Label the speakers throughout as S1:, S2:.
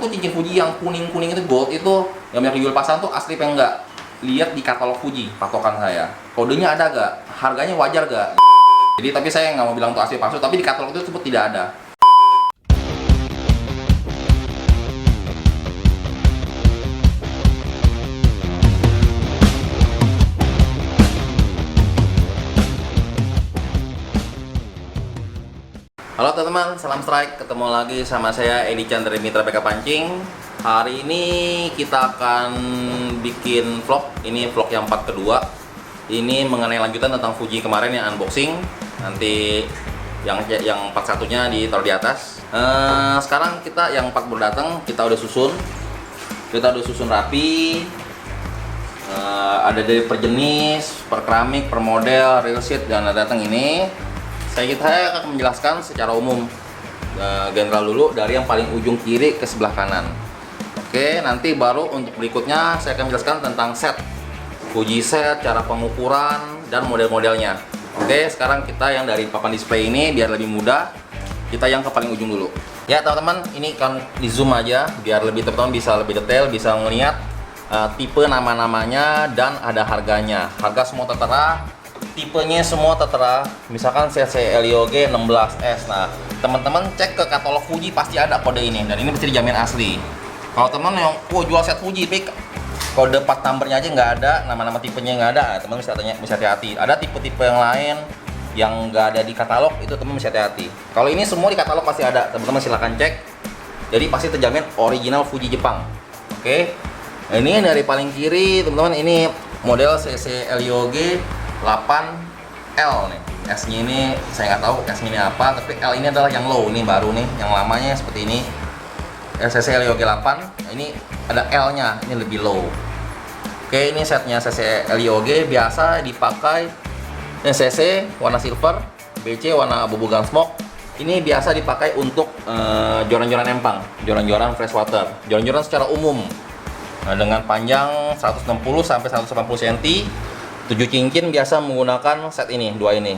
S1: tuh cincin Fuji yang kuning-kuning itu gold itu yang banyak dijual pasaran tuh asli apa enggak? Lihat di katalog Fuji, patokan saya. Kodenya ada gak? Harganya wajar gak? Jadi tapi saya nggak mau bilang itu asli palsu, tapi di katalog itu sebut tidak ada. Halo teman-teman, salam strike. Ketemu lagi sama saya Edi Chan dari Mitra BK Pancing. Hari ini kita akan bikin vlog. Ini vlog yang part kedua. Ini mengenai lanjutan tentang Fuji kemarin yang unboxing. Nanti yang part satunya ditaruh di atas. Sekarang kita yang part baru datang, kita udah susun. Kita udah susun rapi. Ada dari per jenis, per keramik, per model, real sheet, dan ada datang ini. Saya akan menjelaskan secara umum general dulu dari yang paling ujung kiri ke sebelah kanan. Oke, nanti baru untuk berikutnya saya akan menjelaskan tentang set Fuji set, cara pengukuran dan model-modelnya. Oke, sekarang kita yang dari papan display ini biar lebih mudah, kita yang ke paling ujung dulu. Ya teman-teman, ini kan di zoom aja biar lebih teman-teman bisa lebih detail, bisa melihat tipe nama-namanya dan ada harganya. Harga semua tertera. Tipenya semua tertera, misalkan CC LIOG 16S. Nah, teman-teman cek ke katalog Fuji pasti ada kode ini, dan ini pasti dijamin asli. Kalau teman yang jual set Fuji, tapi kode part numbernya aja nggak ada, nama-nama tipenya nggak ada, teman bisa hati-hati. Ada tipe-tipe yang lain yang nggak ada di katalog, itu teman bisa hati-hati. Kalau ini semua di katalog pasti ada, teman-teman silahkan cek. Jadi pasti terjamin original Fuji Jepang. Oke, ini dari paling kiri, teman-teman, ini model CC LIOG 8L nih. S-nya ini saya nggak tahu S-nya ini apa, tapi L ini adalah yang low nih, baru nih. Yang lamanya seperti ini. CC LIOG 8, ini ada L-nya, ini lebih low. Oke, ini setnya CC LIOG biasa dipakai CC warna silver, BC warna abu-abu gunsmoke. Ini biasa dipakai untuk joran-joran empang, joran-joran freshwater, joran-joran secara umum. Nah, dengan panjang 160 sampai 180 cm. 7 cincin biasa menggunakan set ini, dua ini.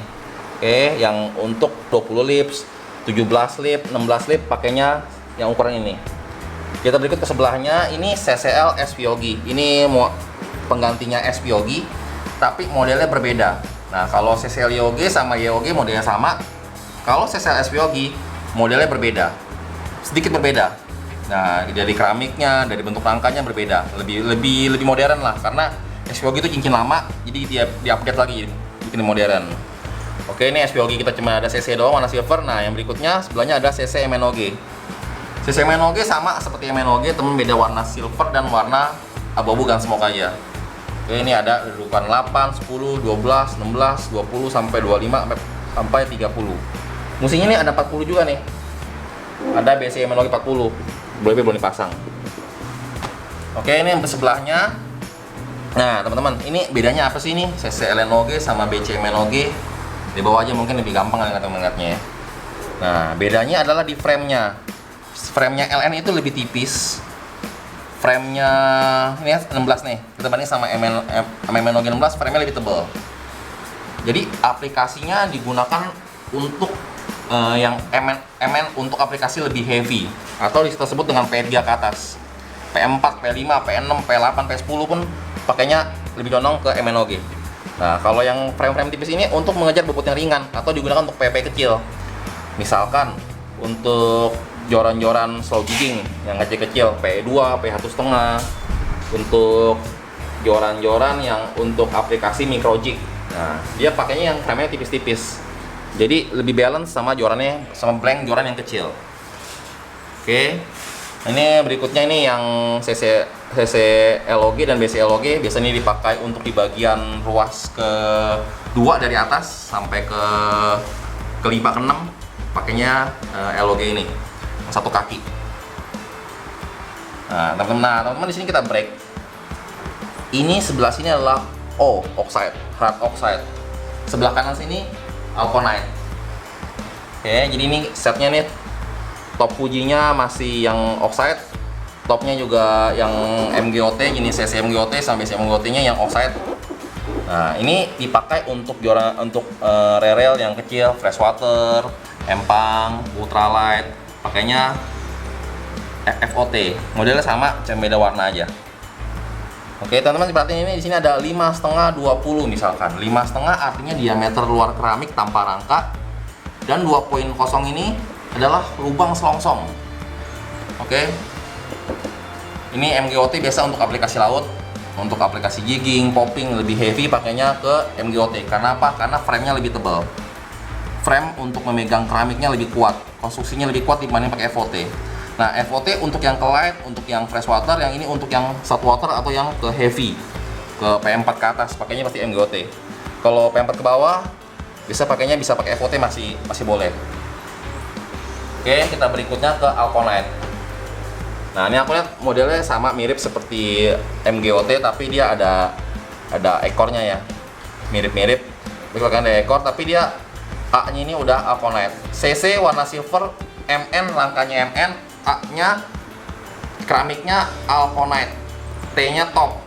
S1: Oke, yang untuk 20 lips, 17 lip, 16 lip pakainya yang ukuran ini. Kita berikut ke sebelahnya, ini CCL SPOG. Ini penggantinya SPOG, tapi modelnya berbeda. Nah, kalau CCL YOG sama YOG modelnya sama. Kalau CCL SPOG modelnya berbeda. Sedikit berbeda. Nah, dari keramiknya, dari bentuk rangkanya berbeda. Lebih modern lah, karena SPOG itu cincin lama, jadi dia diupdate lagi, bikin modern. Oke, ini SPOG kita cuma ada CC doang warna silver. Nah, yang berikutnya sebelahnya ada CC MNOG. CC MNOG sama seperti MNOG, temen beda warna silver dan warna abu-abu gunsmoke aja. Oke, ini ada dudukan 8, 10, 12, 16, 20 sampai 25 sampai 30. Musiknya ini ada 40 juga nih. Ada BC MNOG 40. Belum dipasang. Oke, ini yang sebelahnya. Nah teman-teman, ini bedanya apa sih ini CC LNOG sama BC MNOG? Di bawah aja mungkin lebih gampang ngeliatnya ya. Nah bedanya adalah di framenya. Framenya LN itu lebih tipis. Framenya ini 16 nih, kita banding sama MNOG 16, framenya lebih tebal. Jadi aplikasinya digunakan untuk yang MN untuk aplikasi lebih heavy, atau disebut dengan P3 ke atas. P4, P5, P6, P8, P10 pun pakainya lebih condong ke MNOG. Nah, kalau yang frame-frame tipis ini untuk mengejar bobot yang ringan atau digunakan untuk PP kecil. Misalkan untuk joran-joran slow jigging yang kecil-kecil, P2, P1,5. Untuk joran-joran yang untuk aplikasi micro jig. Nah, dia pakainya yang frame-nya tipis-tipis. Jadi lebih balance sama jorannya, sama blank joran yang kecil. Oke. Ini berikutnya ini yang CC LOG dan BC LOG biasanya dipakai untuk di bagian ruas ke-2 dari atas sampai ke-5 ke-6 pakainya LOG ini satu kaki. Nah, teman-teman di sini kita break. Ini sebelah sini adalah oxide, hard oxide. Sebelah kanan sini alconite. Oke, jadi ini setnya nih. Top Fujinya masih yang oxide, topnya juga yang MGOT, jenis CC MGOT sampai CC MGOT-nya yang oxide. Nah, ini dipakai untuk rerel yang kecil, freshwater, empang, ultralight, pakainya FOT. Modelnya sama, cuma beda warna aja. Oke, teman-teman perhatiin ini di sini ada 5,5 20 misalkan. 5,5 artinya diameter luar keramik tanpa rangka, dan 2.0 ini adalah lubang selongsong. Oke. Ini MGOT biasa untuk aplikasi laut, untuk aplikasi jigging, popping lebih heavy pakainya ke MGOT. Karena apa? Karena frame-nya lebih tebal. Frame untuk memegang keramiknya lebih kuat, konstruksinya lebih kuat dibanding pakai FOT. Nah, FOT untuk yang ke light, untuk yang freshwater, yang ini untuk yang saltwater atau yang ke heavy, ke P4 ke atas, pakainya pasti MGOT. Kalau P4 ke bawah, bisa pakai FOT masih boleh. Oke, kita berikutnya ke Alconite. Nah, ini aku lihat modelnya sama mirip seperti MGOT, tapi dia ada ekornya ya, mirip-mirip. Bukan ada ekor, tapi dia A-nya ini udah Alconite. CC warna silver, MN rangkanya MN, A-nya keramiknya Alconite, T-nya top.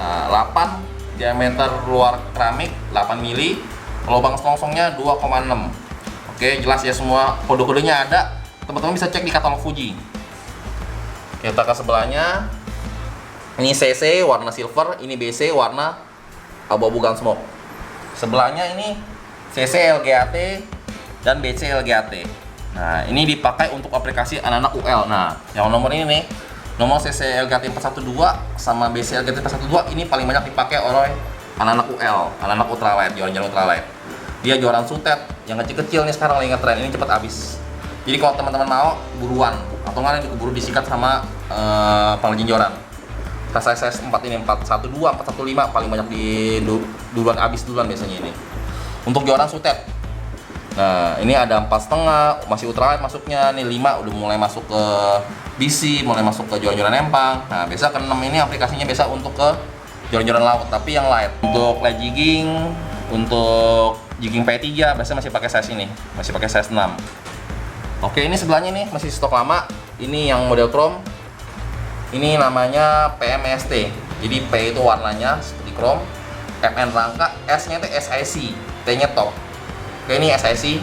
S1: Nah, 8 diameter luar keramik 8 mili, lubang selongsongnya 2,6. Oke, jelas ya semua kode-kodenya ada. Teman-teman bisa cek di katalog Fuji. Kita ke sebelahnya. Ini CC warna silver, ini BC warna abu-abu gunsmoke. Sebelahnya ini CC LGAT dan BC LGAT. Nah, ini dipakai untuk aplikasi anak-anak UL. Nah, yang nomor ini nih, nomor CC LGAT 412 sama BC LGAT 412 ini paling banyak dipakai oleh anak-anak UL, anak-anak ultralight, joran-joran ultralight. Dia joran sutet yang kecil-kecil nih sekarang lagi ngetren, ini cepat habis. Jadi kalau teman-teman mau buruan atau nggak dikeburu disikat sama pengrajin joran. Size 4 ini 412, 415 paling banyak duluan habis duluan biasanya ini. Untuk joran sutet. Nah, ini ada 4,5 masih ultralight masuknya, nih 5 udah mulai masuk ke BC, mulai masuk ke joran-joran empang. Nah, biasa ke 6 ini aplikasinya biasa untuk ke joran-joran laut, tapi yang light. Untuk light jigging, untuk jigging P3 biasanya masih pakai size ini, masih pakai size 6. Oke, ini sebelahnya nih masih stok lama. Ini yang model chrome. Ini namanya PMST. Jadi P itu warnanya seperti chrome, MN rangka, S-nya itu SIC, T-nya top. Oke, ini SIC.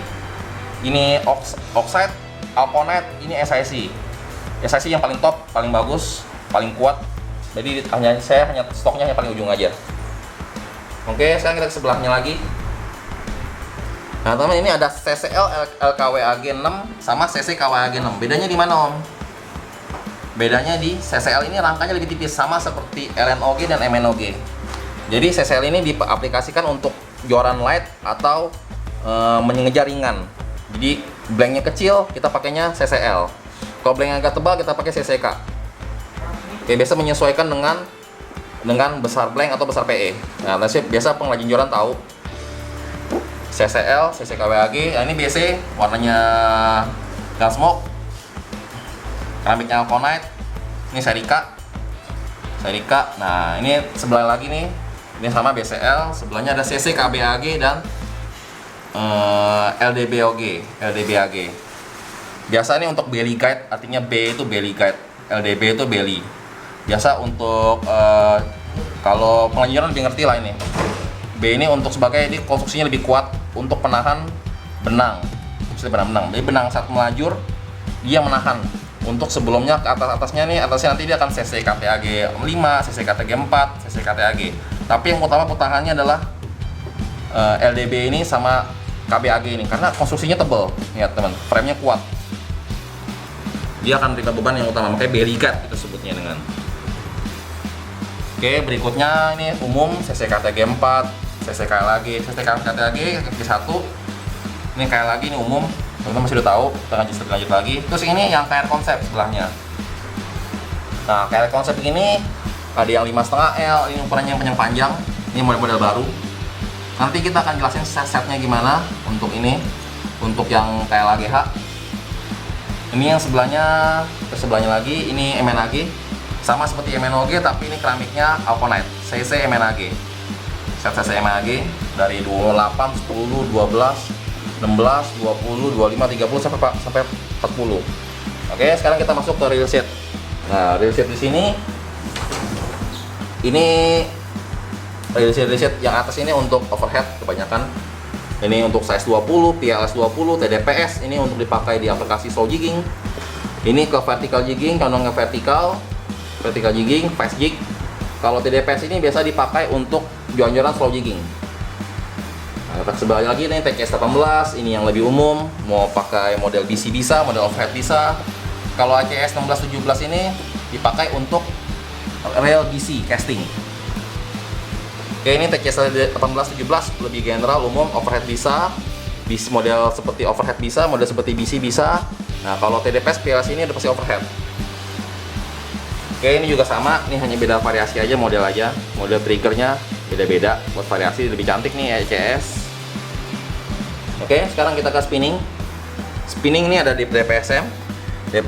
S1: Ini oxide, Alconite, ini SIC. SIC yang paling top, paling bagus, paling kuat. Jadi saya hanya stoknya yang paling ujung aja. Oke, sekarang kita ke sebelahnya lagi. Nah, teman, ini ada CCL LKWAG 6 sama CC KWAG 6. Bedanya di mana, Om? Bedanya di CCL ini rangkanya lebih tipis, sama seperti LNOG dan MNOG. Jadi CCL ini diaplikasikan untuk joran light atau mengejar ringan. Jadi blanknya kecil, kita pakainya CCL. Kalau blanknya agak tebal, kita pakai CCK. Oke, biasa menyesuaikan dengan besar blank atau besar PE. Nah, biasa pengrajin joran tahu. CCL, CCKWAG, nah ini BC warnanya gunsmoke, keramiknya Alconite, ini Serika. Nah, ini sebelah lagi nih, ini sama BCL, sebelahnya ada CCKBAG dan LDBAG. Biasa ini untuk belly guide, artinya B itu belly guide, LDB itu belly. Biasa untuk kalau pengrajin joran lebih ngerti lah ini. B ini untuk sebagai ini konstruksinya lebih kuat untuk penahan benang. Jadi benang saat melajur dia menahan. Untuk sebelumnya ke atasnya nanti dia akan CCKTAG 5, CCKTAG 4, CCKTAG. Tapi yang utama pertahanannya adalah LDB ini sama KBAG ini karena konstruksinya tebal. Lihat teman, frame-nya kuat. Dia akan terima beban yang utama, makanya belly guard kita sebutnya dengan. Oke, berikutnya ini umum CCKTAG 4, CCKLAG, CCKTAG kaki 1. Ini kayak lagi ini umum, teman-teman masih udah tahu. Kita lanjut lagi. Terus ini yang KR konsep sebelahnya. Nah, KR konsep ini ada yang 5,5 L, ini ukurannya yang panjang. Ini model-model baru. Nanti kita akan jelasin set-setnya gimana untuk ini, untuk yang KLAGH. Ini yang sebelahnya, lagi ini MNAG. Sama seperti MNOG, tapi ini keramiknya Alconite, CC MNAG. Set CC MNAG dari 28, 10, 12, 16, 20, 25, 30 sampai 40. Oke, sekarang kita masuk ke real sheet. Nah, real sheet di sini ini real sheet yang atas ini untuk overhead kebanyakan. Ini untuk size 20, PLS 20, TDPS ini untuk dipakai di aplikasi slow jigging. Ini ke vertical jigging, condong ke vertical jigging, fast jig. Kalau TDPS ini biasa dipakai untuk joran-joran slow jigging. Nah, sebelah lagi nih TCS 18, ini yang lebih umum, mau pakai model BC bisa, model overhead bisa. Kalau ACS 16-17 ini dipakai untuk rail BC casting. Oke, ini TCS 18-17 lebih general, umum, overhead bisa, model seperti overhead bisa, model seperti BC bisa. Nah, kalau TDPS PLS ini udah pasti overhead. Oke, ini juga sama, ini hanya beda variasi aja, model triggernya beda-beda, buat variasi lebih cantik nih ACS. Oke, sekarang kita ke spinning. Spinning ini ada di DPSM 20,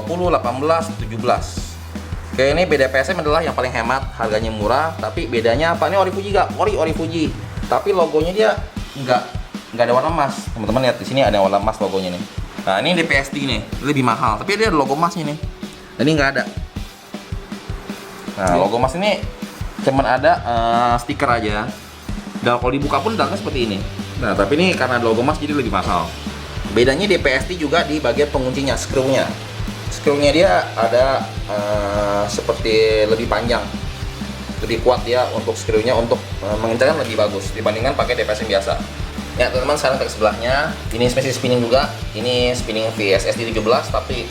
S1: 18, 17. Oke, ini BDPSM adalah yang paling hemat, harganya murah, tapi bedanya apa? Ini ori Fuji gak? Ori Fuji. Tapi logonya dia nggak ada warna emas. Teman-teman lihat di sini ada warna emas logonya nih. Nah, ini DPSD nih, lebih mahal, tapi dia ada logo emasnya nih. Ini nggak ada. Nah, logo emas ini cuman ada stiker aja. Dan kalau dibuka pun dalamnya seperti ini. Nah, tapi ini karena ada logo emas jadi lebih mahal. Bedanya DPSD juga di bagian penguncinya, skrunya. Skrunya dia ada seperti lebih panjang, lebih kuat ya untuk skrunya, untuk mengencangkan lebih bagus dibandingkan pakai DPSM biasa. Ya teman-teman, sekarang ke sebelahnya, ini spesies spinning juga. Ini spinning VSSD 17, tapi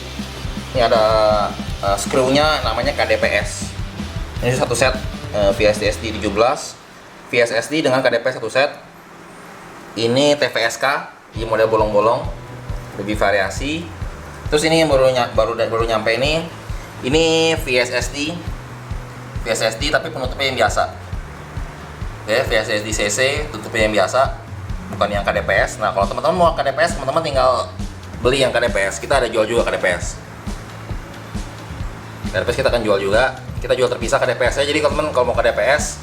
S1: ini ada skrunya namanya KDPS. Ini satu set VSSD 17, VSSD dengan KDPS satu set. Ini TVSK di model bolong-bolong, lebih variasi. Terus ini yang baru nyampe ini VSSD tapi penutupnya yang biasa. Oke, VSSD CC tutupnya yang biasa, bukan yang KDPS. Nah, kalau teman-teman mau KDPS, teman-teman tinggal beli yang KDPS. Kita ada jual juga KDPS. KDPS kita akan jual juga. Kita jual terpisah KDPS-nya. Jadi kalau teman mau KDPS,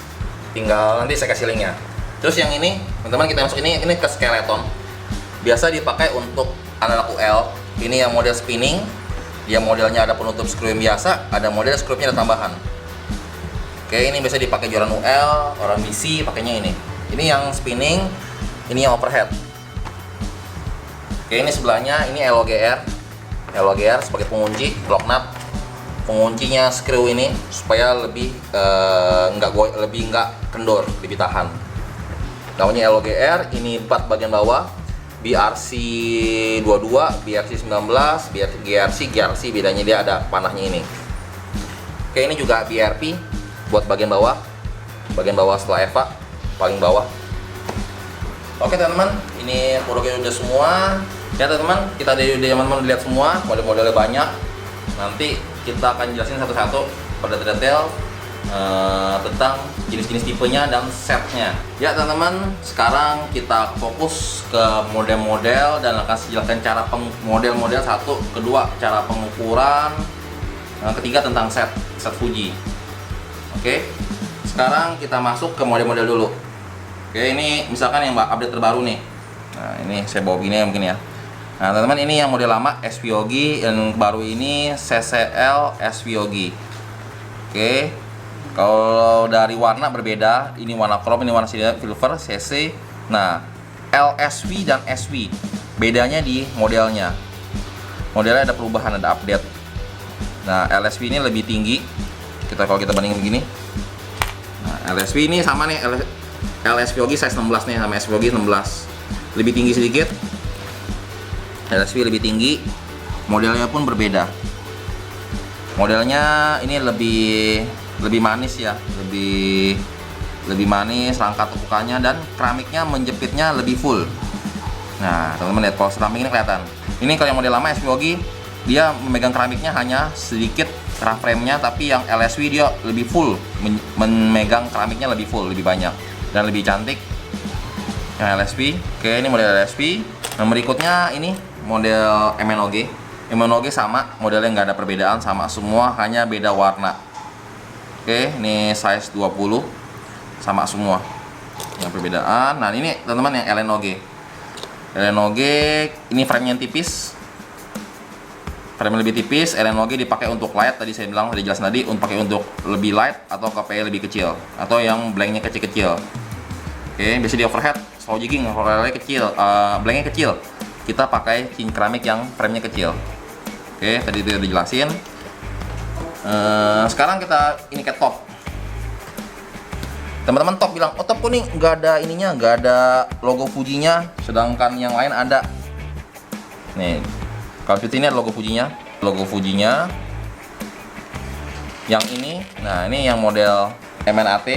S1: tinggal nanti saya kasih linknya. Terus yang ini, teman-teman, kita masuk ini ke skeleton. Biasa dipakai untuk anak UL. Ini yang model spinning. Dia modelnya ada penutup skru yang biasa, ada model skrunya ada tambahan. Oke, ini biasa dipakai joran UL, orang BC pakainya ini. Ini yang spinning, ini yang overhead. Oke, ini sebelahnya ini LOGR sebagai pengunci, block nut. Penguncinya skru ini supaya lebih nggak kendor, lebih tahan. Namanya LOGR. Ini plat bagian bawah, BRC 22, BRC 19, GRC bedanya dia ada panahnya ini. Oke, ini juga BRP buat bagian bawah setelah EVA paling bawah. Oke teman-teman, ini produknya udah semua ya teman-teman. Kita dari teman-teman lihat semua, model-modelnya banyak. Nanti kita akan jelasin satu-satu pada detail tentang jenis-jenis tipenya dan setnya. Ya teman-teman, sekarang kita fokus ke model-model dan akan jelaskan cara model-model satu, kedua cara pengukuran, ketiga tentang set Fuji. Oke, sekarang kita masuk ke model-model dulu. Oke, ini misalkan yang update terbaru nih. Nah, ini saya bawa gini ya mungkin ya. Nah teman-teman, ini yang model lama SVOG, yang baru ini CCL SVOG. Oke, kalau dari warna berbeda, ini warna chrome, ini warna silver, CC. Nah, LSV dan SV bedanya di modelnya. Modelnya ada perubahan, ada update. Nah, LSV ini lebih tinggi. Kalau kita bandingin begini. Nah, LSV ini sama nih, LSVOG size 16 nih sama SVOG 16. Lebih tinggi sedikit. LSV lebih tinggi, modelnya pun berbeda. Modelnya ini lebih manis ya, lebih manis, rangka tepukannya dan keramiknya menjepitnya lebih full. Nah teman-teman lihat, kalau keramik ini kelihatan. Ini kalau yang model lama SVOG, dia memegang keramiknya hanya sedikit frame-nya, tapi yang LSV dia lebih full, memegang keramiknya lebih full, lebih banyak dan lebih cantik. Yang LSV, oke, ini model LSV. Nah berikutnya ini model MNOG sama, modelnya nggak ada perbedaan, sama semua, hanya beda warna. Oke, ini size 20, sama semua. Yang perbedaan, nah ini teman-teman yang LNOG ini frame yang tipis, frame lebih tipis. LNOG dipakai untuk light, tadi saya bilang, tadi jelas tadi, untuk pakai untuk lebih light atau KPI lebih kecil, atau yang blanknya kecil-kecil. Oke, biasa di overhead, slow jigging, overheadnya kecil, blanknya kecil. Kita pakai keramik yang frame-nya kecil. Oke, tadi itu udah dijelasin. Sekarang kita ini ke top. Teman-teman top bilang, oh top kok nih nggak ada ininya, nggak ada logo Fuji-nya, sedangkan yang lain ada. Nih, kalau seperti ini ada logo Fuji-nya, Yang ini, nah ini yang model MNAT,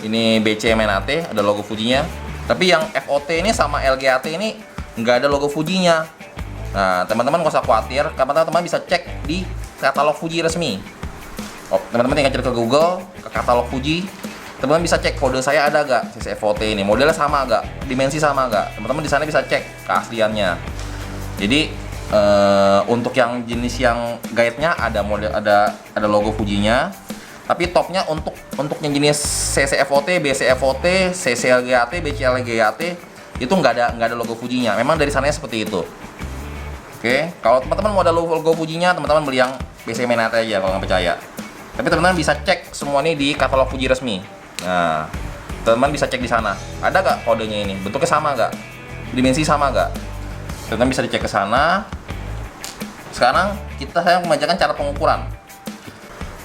S1: ini BC MNAT, ada logo Fuji-nya. Tapi yang FOT ini sama LGAT ini nggak ada logo Fuji-nya. Nah, teman-teman nggak usah khawatir, karena teman-teman bisa cek di katalog Fuji resmi. Oh, teman-teman tinggal cek ke Google, ke katalog Fuji. Teman-teman bisa cek kode saya ada gak CC FOT ini, modelnya sama gak, dimensi sama gak. Teman-teman di sana bisa cek keasliannya. Jadi untuk yang jenis yang guide-nya ada model, ada logo Fuji-nya. Tapi topnya untuk yang jenis CC FOT, BC FOT, CC LGAT, BC LGAT itu nggak ada logo Fuji-nya. Memang dari sananya seperti itu. Oke, kalau teman-teman mau ada logo Fuji-nya, teman-teman beli yang BC MNAT aja kalau nggak percaya. Tapi teman-teman bisa cek semua ini di katalog Fuji resmi. Nah, teman-teman bisa cek di sana. Ada nggak kodenya ini? Bentuknya sama nggak? Dimensi sama nggak? Teman-teman bisa dicek ke sana. Sekarang saya mengajarkan cara pengukuran.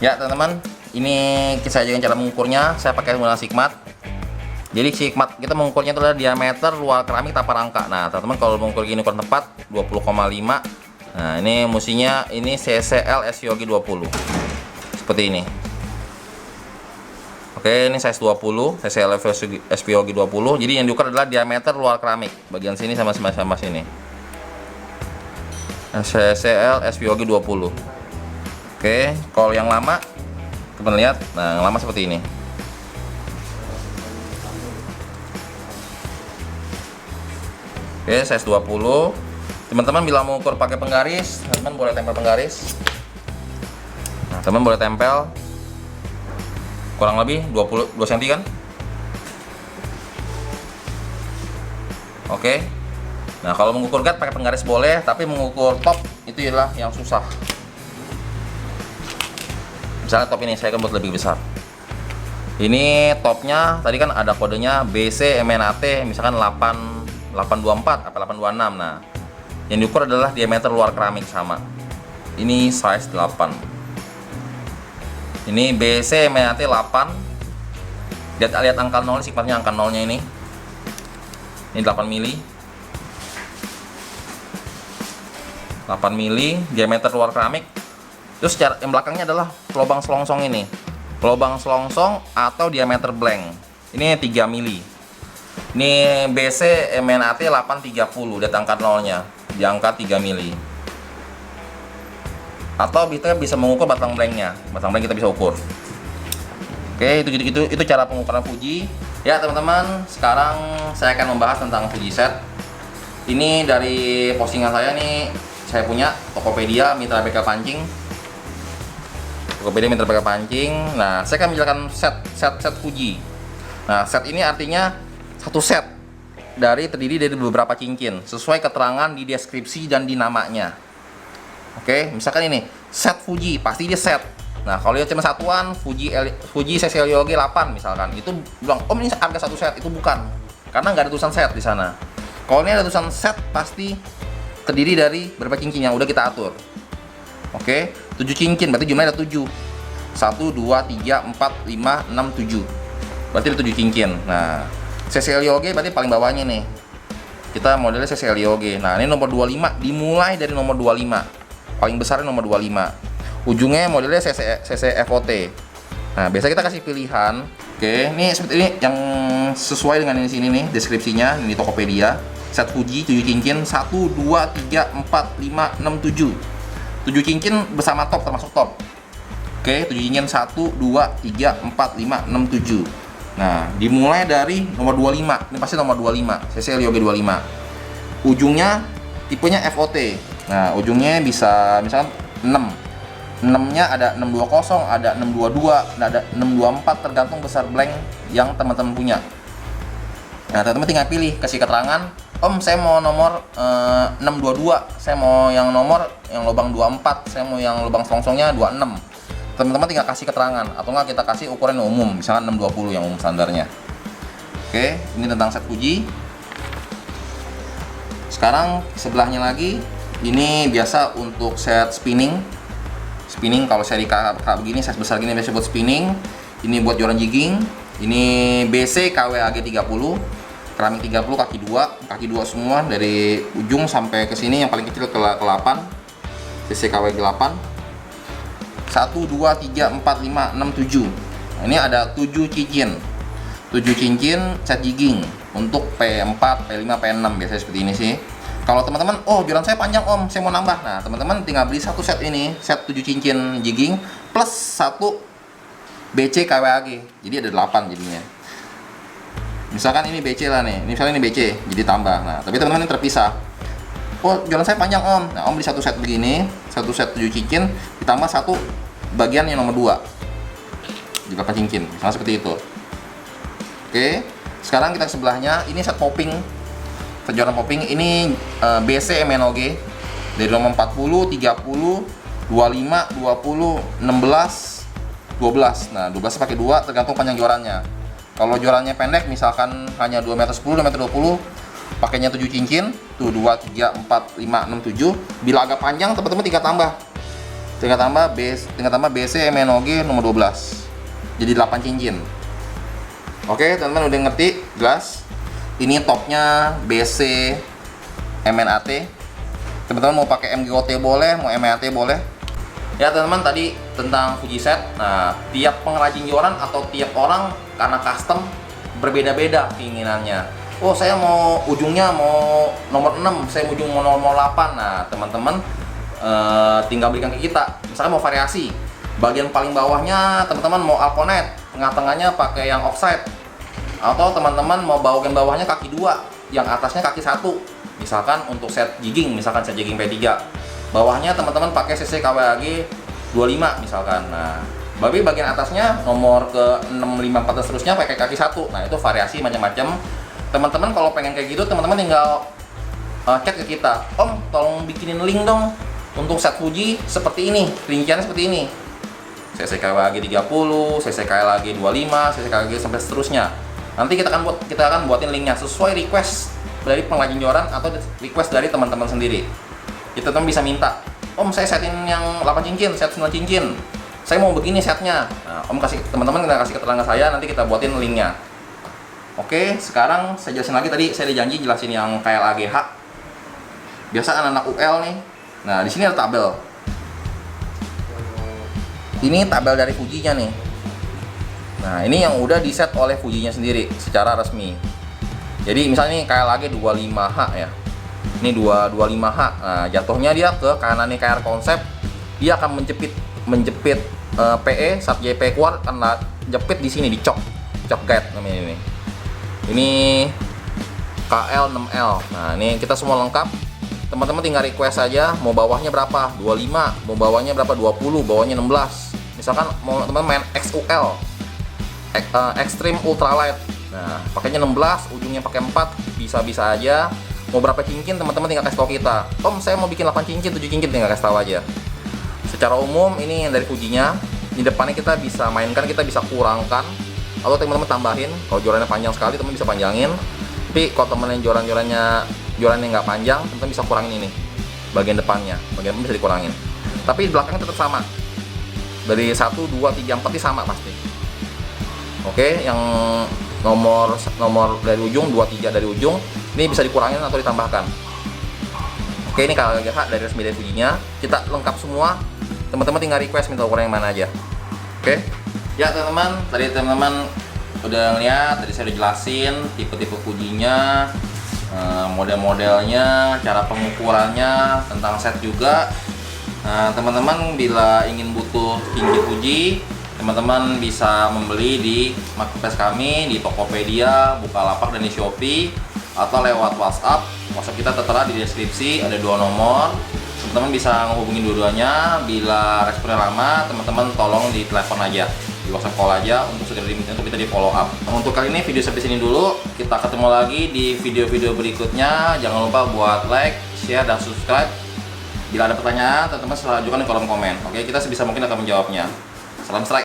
S1: Ya, teman-teman, ini saya ajarkan cara mengukurnya. Saya pakai menggunakan Sigmat. Jadi Sigmat kita mengukurnya itu adalah diameter luar keramik tanpa rangka. Nah, teman-teman kalau mengukur gini ukuran tepat 20,5. Nah, ini musinya ini CCL SYOGI 20. Seperti ini. Oke, ini size 20, CCL SYOGI 20. Jadi yang diukur adalah diameter luar keramik, bagian sini sama sini. CCL SYOGI 20. Oke, kalau yang lama teman lihat, nah yang lama seperti ini. Oke, size 20. Teman-teman bila mau ukur pakai penggaris, teman-teman boleh tempel penggaris. Nah, teman boleh tempel kurang lebih 22 cm kan? Oke. Nah, kalau mengukur guard pakai penggaris boleh, tapi mengukur top itu adalah yang susah. Misalnya top ini saya akan buat lebih besar. Ini topnya tadi kan ada kodenya BC MNAT, misalkan 824 atau 826. Nah, yang diukur adalah diameter luar keramik sama. Ini size 8. Ini BC MNAT 8. Lihat angka 0, sifatnya angka 0-nya ini. Ini 8 mili. 8 mili diameter luar keramik. Terus yang belakangnya adalah lubang selongsong ini. Lubang selongsong atau diameter blank. Ini 3 mili. Ini BC MNAT 830, lihat angka 0-nya. Di angka 3 mili. Atau kita bisa mengukur batang blanknya. Batang blank kita bisa ukur. Oke, itu cara pengukuran Fuji. Ya teman-teman, sekarang saya akan membahas tentang Fuji set. Ini dari postingan saya nih, saya punya Tokopedia Mitra BK Pancing. Tokopedia Mitra BK Pancing. Nah, saya akan menjelaskan set Fuji. Nah, set ini artinya satu set terdiri dari beberapa cincin sesuai keterangan di deskripsi dan di namanya. Oke, misalkan ini set Fuji, pasti dia set. Nah, kalau dia cuma satuan Fuji CCL YOGI 8 misalkan, itu bilang, "Om, ini harga satu set." Itu bukan. Karena nggak ada tulisan set di sana. Kalau ini ada tulisan set, pasti terdiri dari berapa cincin yang udah kita atur. Oke, 7 cincin, berarti jumlahnya ada 7. 1 2 3 4 5 6 7. Berarti ada 7 cincin. Nah, CCL YOGI berarti paling bawahnya nih. Kita modelnya CCL YOGI. Nah, ini nomor 25, dimulai dari nomor 25. Paling besar nomor 25. Ujungnya modelnya CC FOT. Nah, biasa kita kasih pilihan. Oke, ini seperti ini yang sesuai dengan ini sini nih deskripsinya. Ini Tokopedia. Set Fuji 7 cincin 1 2 3 4 5 6 7. 7 cincin bersama top, termasuk top. Oke, 7 cincin 1 2 3 4 5 6 7. Nah, dimulai dari nomor 25. Ini pasti nomor 25, CCL YOGI 25. Ujungnya tipenya FOT. Nah, ujungnya bisa misalkan 6. 6-nya ada 620, ada 622, ada 624, tergantung besar blank yang teman-teman punya. Nah, teman-teman tinggal pilih, kasih keterangan, "Om, saya mau nomor 622, saya mau yang nomor yang lubang 24, saya mau yang lubang selongsongnya 26." Teman-teman tinggal kasih keterangan, atau enggak kita kasih ukuran umum, misalkan 620 yang umum standarnya. Oke, ini tentang set Fuji. Sekarang sebelahnya lagi, Ini biasa untuk set spinning. Kalau seri kakak begini, size besar gini biasa buat spinning. Ini buat joran jigging. Ini BC KWAG 30, keramik 30, kaki 2 semua dari ujung sampai ke sini, yang paling kecil ke 8. BC KWAG 8. 1 2 3 4 5 6 7. Nah, ini ada 7 cincin. 7 cincin set jigging untuk P4, P5, P6 biasanya seperti ini sih. Kalau teman-teman, oh joran saya panjang om, saya mau nambah. Nah teman-teman tinggal beli satu set ini, set 7 cincin jigging plus 1 BC KWAG, jadi ada 8 jadinya. Misalkan ini BC lah nih, misalnya ini BC, jadi tambah. Nah tapi teman-teman ini terpisah. Oh joran saya panjang om, nah om beli satu set begini, satu set 7 cincin ditambah satu bagian yang nomor 2, di 8 cincin, misalnya seperti itu. Oke, sekarang kita ke sebelahnya, ini set popping. Joran popping ini BC MNOG dari nomor 40, 30, 25, 20, 16, 12. Nah, 12 pakai 2 tergantung panjang jorannya. Kalau jorannya pendek misalkan hanya 2 meter 10, 2 meter 20, pakainya 7 cincin, tuh 2, 3, 4, 5, 6, 7. Bila agak panjang teman-teman tinggal tambah. Tinggal tambah BC MNOG nomor 12. Jadi 8 cincin. Oke, teman-teman udah ngerti? Jelas? Ini topnya BC MNAT. Teman-teman mau pakai MGOT boleh, mau MNAT boleh. Ya teman-teman, tadi tentang Fuji set. Nah, tiap pengrajin joran atau tiap orang karena custom berbeda-beda keinginannya. Oh, saya mau ujungnya mau nomor 6, saya ujung mau nomor 8. Nah, teman-teman tinggal berikan ke kita. Misalnya mau variasi. Bagian paling bawahnya teman-teman mau Alconet, tengah-tengahnya pakai yang offside. Atau teman-teman mau bagian bawahnya kaki 2, yang atasnya kaki 1. Misalkan untuk set jigging, misalkan set jigging P3. Bawahnya teman-teman pakai CC KWAG 25 misalkan. Nah, bagian atasnya nomor ke 6, 5, 4 dan seterusnya pakai kaki 1. Nah, itu variasi macam-macam. Teman-teman kalau pengen kayak gitu, teman-teman tinggal chat ke kita. Om, tolong bikinin link dong untuk set Fuji seperti ini, rinciannya seperti ini. CC KWAG 30, CC KWAG 25, CC KWAG sampai seterusnya. Nanti kita akan buatin linknya sesuai request dari pengrajin joran atau request dari teman-teman sendiri. Kita teman bisa minta, om saya setin yang 8 cincin, set 9 cincin, saya mau begini setnya. Nah, om kasih, teman-teman kita kasih keterangan saya, nanti kita buatin linknya. Oke, sekarang saya jelasin lagi. Tadi saya janji jelasin yang KLAGH. Biasa anak-anak UL nih. Nah di sini ada tabel. Ini tabel dari Fuji-nya nih. Nah, ini yang udah di set oleh Fuji-nya sendiri secara resmi. Jadi misalnya nih KLAG 25H ya. Ini 225H. Nah, jatuhnya dia ke kanan nih KR konsep. Dia akan menjepit PE saat JP keluar, karena jepit di sini di cok guide namanya ini. Ini KL6L. Nah, ini kita semua lengkap. Teman-teman tinggal request saja mau bawahnya berapa, 25, mau bawahnya berapa, 20, bawahnya 16. Misalkan mau teman-teman main XUL, Extreme Ultralight. Nah, pakainya 16, ujungnya pakai 4, bisa-bisa aja. Mau berapa cincin teman-teman tinggal kasih tahu kita. Om, saya mau bikin 8 cincin, 7 cincin, tinggal kasih tahu aja. Secara umum ini yang dari Fuji-nya. Di depannya kita bisa mainkan, kita bisa kurangkan atau teman-teman tambahin. Kalau jorannya panjang sekali, teman bisa panjangin. Tapi kalau teman yang jorannya nggak panjang, teman bisa kurangin ini bagian depannya, bagian depan bisa dikurangin. Tapi belakangnya tetap sama. Dari 1, 2, 3, 4 ini sama pasti. Oke, yang nomor dari ujung, 2, 3 dari ujung, ini bisa dikurangin atau ditambahkan. Oke, ini kalau dari resmi dari Fuji-nya, kita lengkap semua. Teman-teman tinggal request minta ukuran yang mana aja. Oke. Ya teman-teman, tadi teman-teman udah ngeliat, tadi saya udah jelasin tipe-tipe Fuji-nya, model-modelnya, cara pengukurannya, tentang set juga. Nah, teman-teman bila ingin butuh cincin Fuji, teman-teman bisa membeli di marketplace kami, di Tokopedia, Bukalapak, dan di Shopee, atau lewat WhatsApp. WhatsApp kita tertera di deskripsi, ada 2 nomor. Teman-teman bisa menghubungi dua-duanya. Bila responnya lama, teman-teman tolong di telepon aja, di WhatsApp call aja untuk segera untuk kita di follow up. Untuk kali ini video sampai sini dulu. Kita ketemu lagi di video-video berikutnya. Jangan lupa buat like, share, dan subscribe. Bila ada pertanyaan, teman-teman silahkan ajukan di kolom komen. Oke, kita sebisa mungkin akan menjawabnya. Salam strike.